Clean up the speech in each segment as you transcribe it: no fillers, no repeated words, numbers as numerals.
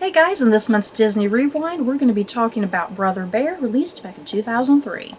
Hey guys, in this month's Disney Rewind, we're going to be talking about Brother Bear, released back in 2003.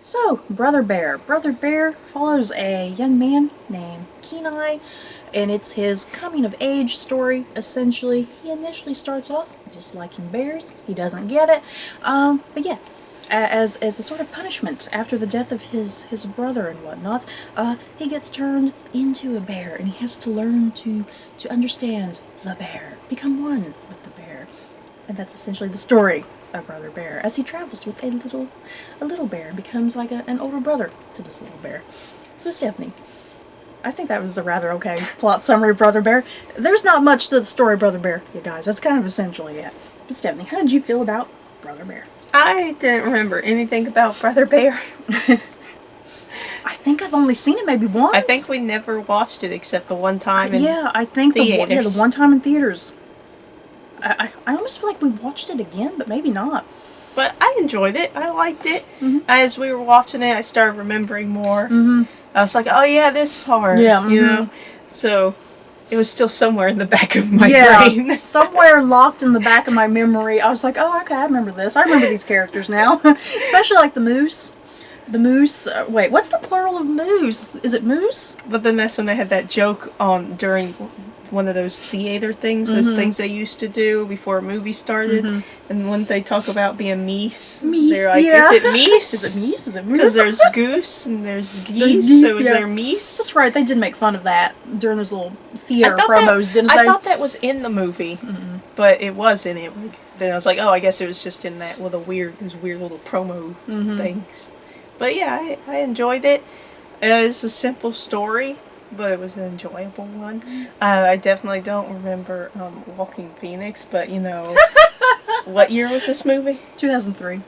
So, Brother Bear. Brother Bear follows a young man named Kenai, and it's his coming-of-age story, essentially. He initially starts off disliking bears. He doesn't get it. But yeah, as a sort of punishment after the death of his brother and whatnot, he gets turned into a bear, and he has to learn to understand the bear, become one with the bear. And that's essentially the story of Brother Bear, as he travels with a little bear and becomes like an older brother to this little bear. So Stephanie, I think that was a rather okay plot summary of Brother Bear. There's not much to the story of Brother Bear, you guys. That's kind of essentially it. But Stephanie, how did you feel about Brother Bear? I didn't remember anything about Brother Bear. I think I've only seen it maybe once. I think we never watched it except the one time in I think theaters. the one time in theaters. I almost feel like we watched it again, but maybe not. But I enjoyed it. I liked it. Mm-hmm. As we were watching it, I started remembering more. Mm-hmm. I was like, oh yeah, this part. Yeah, mm-hmm. You know? So it was still somewhere in the back of my brain. Somewhere locked in the back of my memory. I was like, oh, okay, I remember this. I remember these characters now. Especially like the moose. The moose. Wait, what's the plural of moose? Is it moose? But then that's when they had that joke on during one of those theater things, those things they used to do before a movie started. And when they talk about being meese, they're like, yeah. is it meese? Is it meese? Is it moose? Because there's goose and there's geese, geese, so is yeah. there meese? That's right, they did make fun of that during those little theater promos, didn't they? I thought that was in the movie, but it wasn't. Then I was like, oh, I guess it was just in that with those weird little promo things. But yeah, I enjoyed it. It's a simple story, but it was an enjoyable one. I definitely don't remember Walking Phoenix, but you know, what year was this movie? 2003.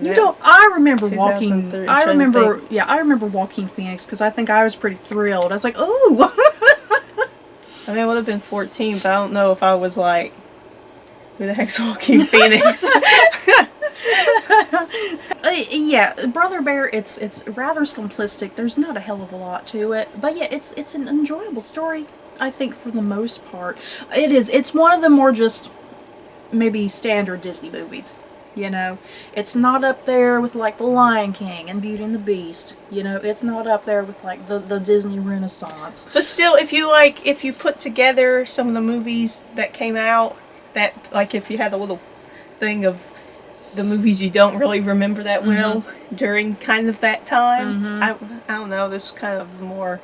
You don't. I remember Walking. I remember Walking Phoenix because I think I was pretty thrilled. I was like, "Ooh!" I mean, I would have been 14, but I don't know if I was like, "Who the heck's Walking Phoenix?" Yeah, Brother Bear. It's rather simplistic. There's not a hell of a lot to it, but yeah, it's an enjoyable story. I think for the most part, it is. It's one of the more just maybe standard Disney movies. You know, it's not up there with like The Lion King and Beauty and the Beast. You know, it's not up there with like the Disney Renaissance. But still, if you put together some of the movies that came out, that like if you had a little thing of the movies you don't really remember that well during kind of that time, I don't know. This is kind of more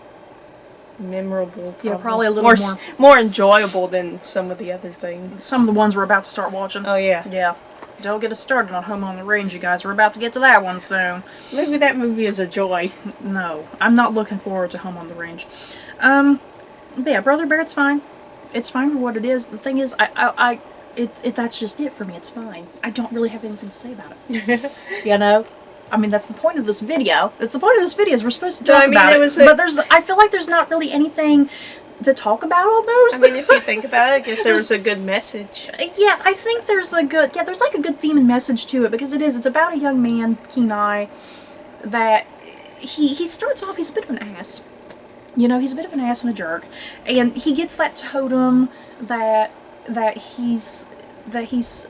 memorable. Probably. Yeah, probably a little more enjoyable than some of the other things. Some of the ones we're about to start watching. Oh yeah, yeah. Don't get us started on Home on the Range, you guys. We're about to get to that one soon. Maybe that movie is a joy. No, I'm not looking forward to Home on the Range. But yeah, Brother Bear, it's fine. It's fine for what it is. The thing is, that's just it for me. It's fine. I don't really have anything to say about it. You know? I mean, that's the point of this video. It's the point of this video is we're supposed to talk about it. But I feel like there's not really anything to talk about almost. I mean, if you think about it, I guess there was a good message. Yeah, I think there's like a good theme and message to it, because it's about a young man, Kenai, that he starts off, he's a bit of an ass. You know, he's a bit of an ass and a jerk. And he gets that totem that he's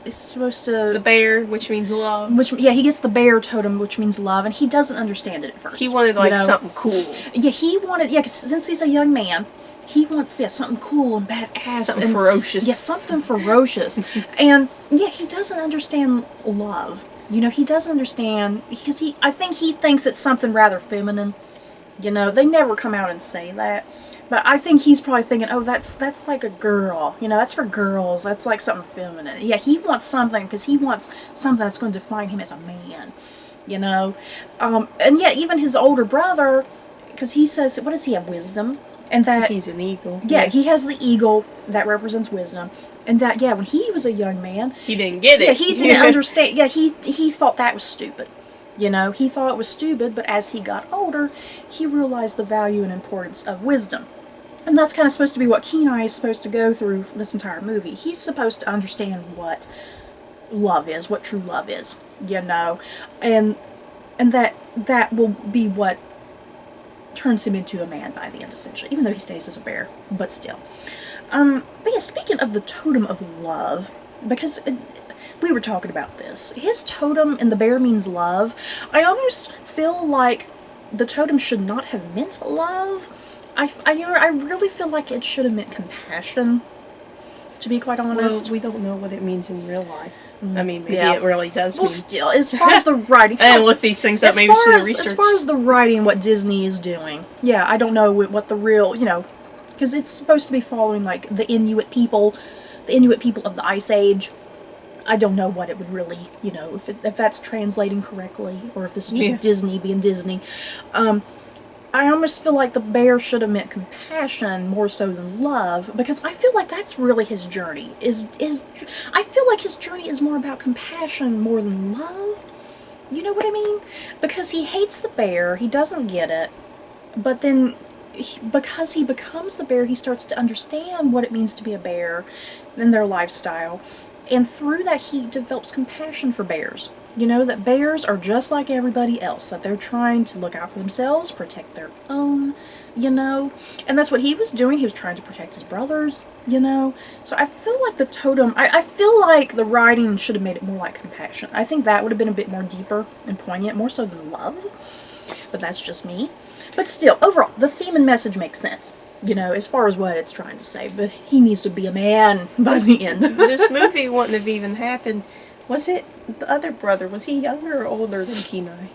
supposed to... The bear, which means love. He gets the bear totem, which means love, and he doesn't understand it at first. He wanted, like, something cool. Yeah, he wanted... Yeah, 'cause since he's a young man, he wants, something cool and badass. Something ferocious. Yeah, something ferocious. And, yeah, he doesn't understand love. You know, he doesn't understand... Because I think he thinks it's something rather feminine. You know, they never come out and say that. But I think he's probably thinking, oh, that's like a girl. You know, that's for girls. That's like something feminine. Yeah, he wants something, because he wants something that's going to define him as a man. You know? And yeah, even his older brother, because he says, what does he have, wisdom? And that... He's an eagle. Yeah, he has the eagle that represents wisdom. And that, yeah, when he was a young man... He didn't get it. Yeah, he didn't understand. Yeah, he thought that was stupid. You know, he thought it was stupid, but as he got older, he realized the value and importance of wisdom. And that's kind of supposed to be what Kenai is supposed to go through this entire movie. He's supposed to understand what love is, what true love is, you know. And that will be what turns him into a man by the end, essentially, even though he stays as a bear, but still. But yeah, speaking of the totem of love, because we were talking about this, his totem in the bear means love. I almost feel like the totem should not have meant love. I really feel like it should have meant compassion, to be quite honest. Well, we don't know what it means in real life. I mean, maybe it really does Well, mean... still, as far as the writing... I didn't look these things up. Maybe we should have researched. As far as the writing, what Disney is doing, yeah, I don't know what the real, you know, because it's supposed to be following, like, the Inuit people of the Ice Age. I don't know what it would really, you know, if that's translating correctly, or if this is just Disney being Disney. I almost feel like the bear should have meant compassion more so than love, because I feel like that's really his journey. I feel like his journey is more about compassion more than love. You know what I mean? Because he hates the bear, he doesn't get it, but then because he becomes the bear, he starts to understand what it means to be a bear and their lifestyle. And through that, he develops compassion for bears. You know, that bears are just like everybody else, that they're trying to look out for themselves, protect their own, you know. And that's what he was doing. He was trying to protect his brothers, you know. So I feel like the totem, I feel like the writing should have made it more like compassion. I think that would have been a bit more deeper and poignant, more so than love. But that's just me. But still, overall, the theme and message makes sense, you know, as far as what it's trying to say. But he needs to be a man by the end. This movie wouldn't have even happened. Was it the other brother? Was he younger or older than Kenai?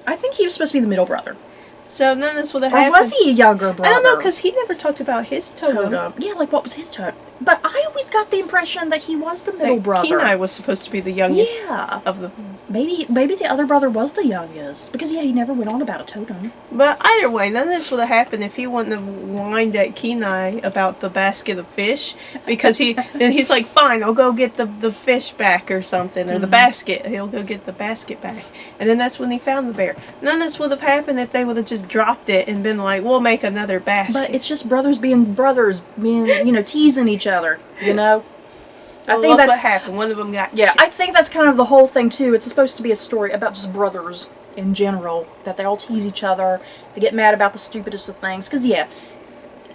I think he was supposed to be the middle brother. So none of this would have Or happened. was he a younger brother? I don't know, because he never talked about his totem. Yeah, like what was his totem? But I always got the impression that he was the middle brother. Kenai was supposed to be the youngest of the... Maybe the other brother was the youngest. Because, yeah, he never went on about a totem. But either way, none of this would have happened if he wouldn't have whined at Kenai about the basket of fish. Because then he's like, fine, I'll go get the fish back or something. Or the basket. He'll go get the basket back. And then that's when he found the bear. None of this would have happened if they would have just dropped it and been like, we'll make another basket. But it's just brothers, being, you know, teasing each other, you know? I think that's what happened. One of them got kicked. I think that's kind of the whole thing, too. It's supposed to be a story about just brothers in general. That they all tease each other. They get mad about the stupidest of things. Because, yeah,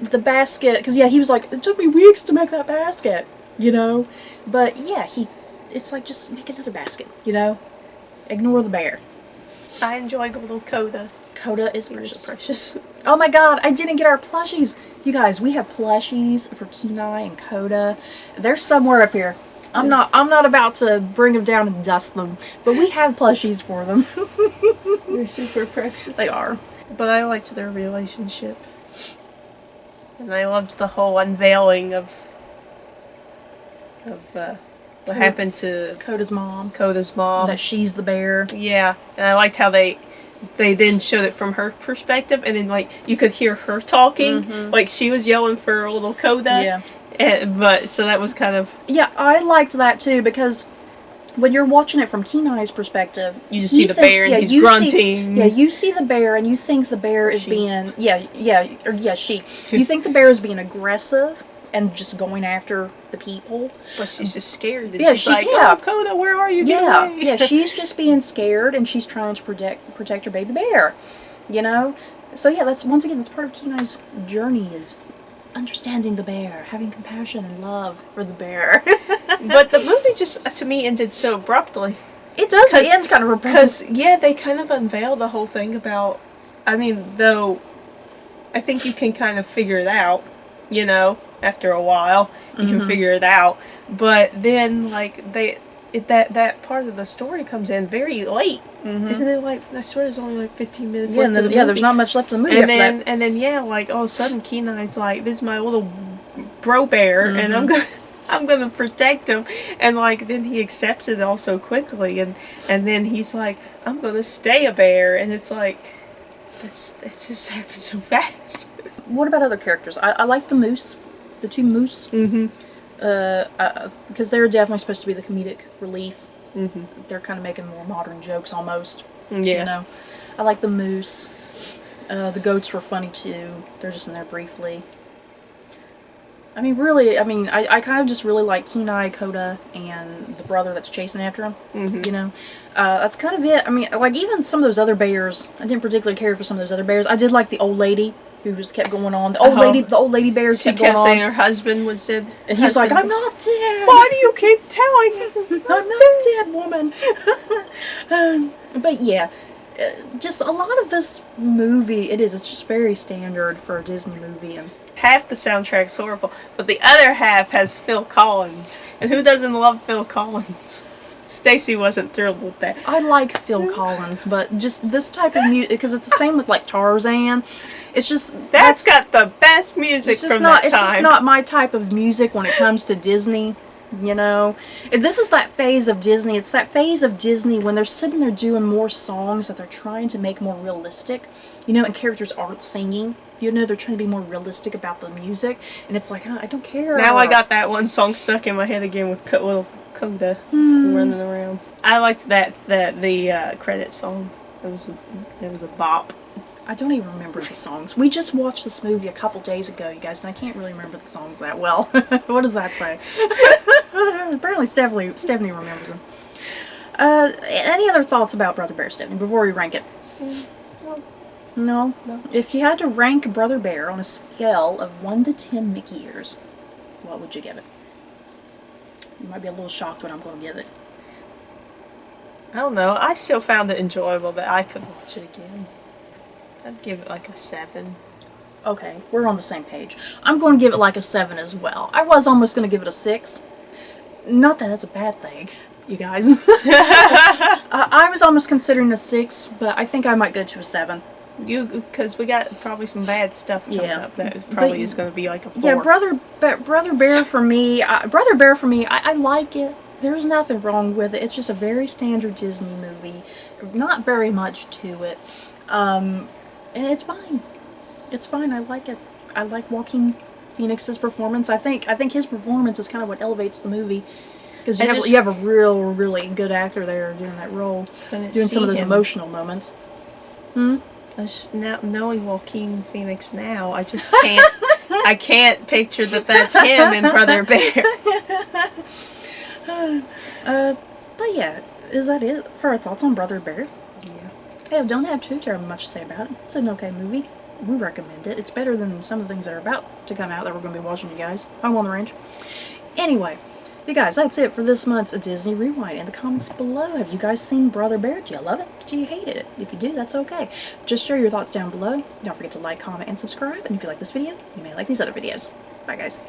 the basket... Because, yeah, he was like, it took me weeks to make that basket, you know? But, yeah, it's like, just make another basket, you know? Ignore the bear. I enjoyed the little coda. Coda is precious. Oh my god, I didn't get our plushies. You guys, we have plushies for Kenai and Coda. They're somewhere up here. I'm not about to bring them down and dust them, but we have plushies for them. They're super precious. They are. But I liked their relationship. And I loved the whole unveiling of what happened to Coda's mom. That she's the bear. Yeah, and I liked how they then showed it from her perspective, and then like you could hear her talking, like she was yelling for a little Coda. Yeah. But so that was kind of... Yeah, I liked that too, because when you're watching it from Kenai's perspective, you just see the bear and he's grunting. You see the bear and you think the bear is being... she. You think the bear is being aggressive and just going after the people. But she's just scared. Yeah, she's like, oh, Coda, where are you? Yeah, she's just being scared and she's trying to protect her baby bear, you know? So yeah, that's part of Kenai's journey of understanding the bear, having compassion and love for the bear. But the movie just, to me, ended so abruptly. It does end kind of abruptly. Because, yeah, they kind of unveiled the whole thing about, I mean, though, I think you can kind of figure it out, you know? After a while, you can figure it out. But then, like, that part of the story comes in very late. Isn't it like, that story is only like 15 minutes left of the movie? Yeah, there's not much left of the movie and then, yeah, like, all of a sudden, Kenai's like, this is my little bro bear, and I'm gonna protect him. And, like, then he accepts it all so quickly, and then he's like, I'm gonna stay a bear, and it's like, that's just happened so fast. What about other characters? I like the moose. The two moose. Because they're definitely supposed to be the comedic relief. They're kind of making more modern jokes almost. Yeah. You know? I like the moose. The goats were funny too. They're just in there briefly. I mean, really, I mean, I kind of just really like Kenai, Coda, and the brother that's chasing after him. You know, that's kind of it. I mean, like even some of those other bears, I didn't particularly care for some of those other bears. I did like the old lady who just kept going on. The old lady bear She kept going kept on. saying her husband was dead. And he was like, "I'm not dead. Why do you keep telling him? I'm not dead, woman." But yeah, just a lot of this movie, it's just very standard for a Disney movie. And Half the soundtrack's horrible, but the other half has Phil Collins. And who doesn't love Phil Collins? Stacie wasn't thrilled with that. I like Phil Collins, but just this type of music, because it's the same with like Tarzan. It's just That's got the best music from that time. It's just not my type of music when it comes to Disney. You know, this is that phase of Disney. It's that phase of Disney when they're sitting there doing more songs that they're trying to make more realistic. You know, and characters aren't singing. You know, they're trying to be more realistic about the music, and it's like, I don't care. Now I got that one song stuck in my head again with little Coda just running around. I liked the credit song. It was a bop. I don't even remember the songs. We just watched this movie a couple days ago, you guys, and I can't really remember the songs that well. What does that say? Apparently Stephanie remembers them. Any other thoughts about Brother Bear, Stephanie, before we rank it? No? If you had to rank Brother Bear on a scale of 1 to 10 Mickey ears, what would you give it? You might be a little shocked what I'm going to give it. I don't know. I still found it enjoyable that I could watch it again. I'd give it like a 7. Okay, we're on the same page. I'm going to give it like a 7 as well. I was almost going to give it a 6. Not that that's a bad thing, you guys. I was almost considering a 6, but I think I might go to a 7. Because we got probably some bad stuff coming up that probably is going to be like a 4. Yeah, Brother Bear for me, I like it. There's nothing wrong with it. It's just a very standard Disney movie. Not very much to it. And it's fine. It's fine. I like it. I like Joaquin Phoenix's performance. I think his performance is kind of what elevates the movie. Because you have a really good actor there doing that role. Doing some of those emotional moments. Now, knowing Joaquin Phoenix now, I just can't. I can't picture that's him in Brother Bear. But yeah, is that it for our thoughts on Brother Bear? Yeah. Yeah, don't have too terribly much to say about it. It's an okay movie. We recommend it. It's better than some of the things that are about to come out that we're going to be watching, you guys. I'm on the range. Anyway, you guys, that's it for this month's Disney Rewind. In the comments below, have you guys seen Brother Bear? Do you love it? Do you hate it? If you do, that's okay. Just share your thoughts down below. Don't forget to like, comment, and subscribe. And if you like this video, you may like these other videos. Bye, guys.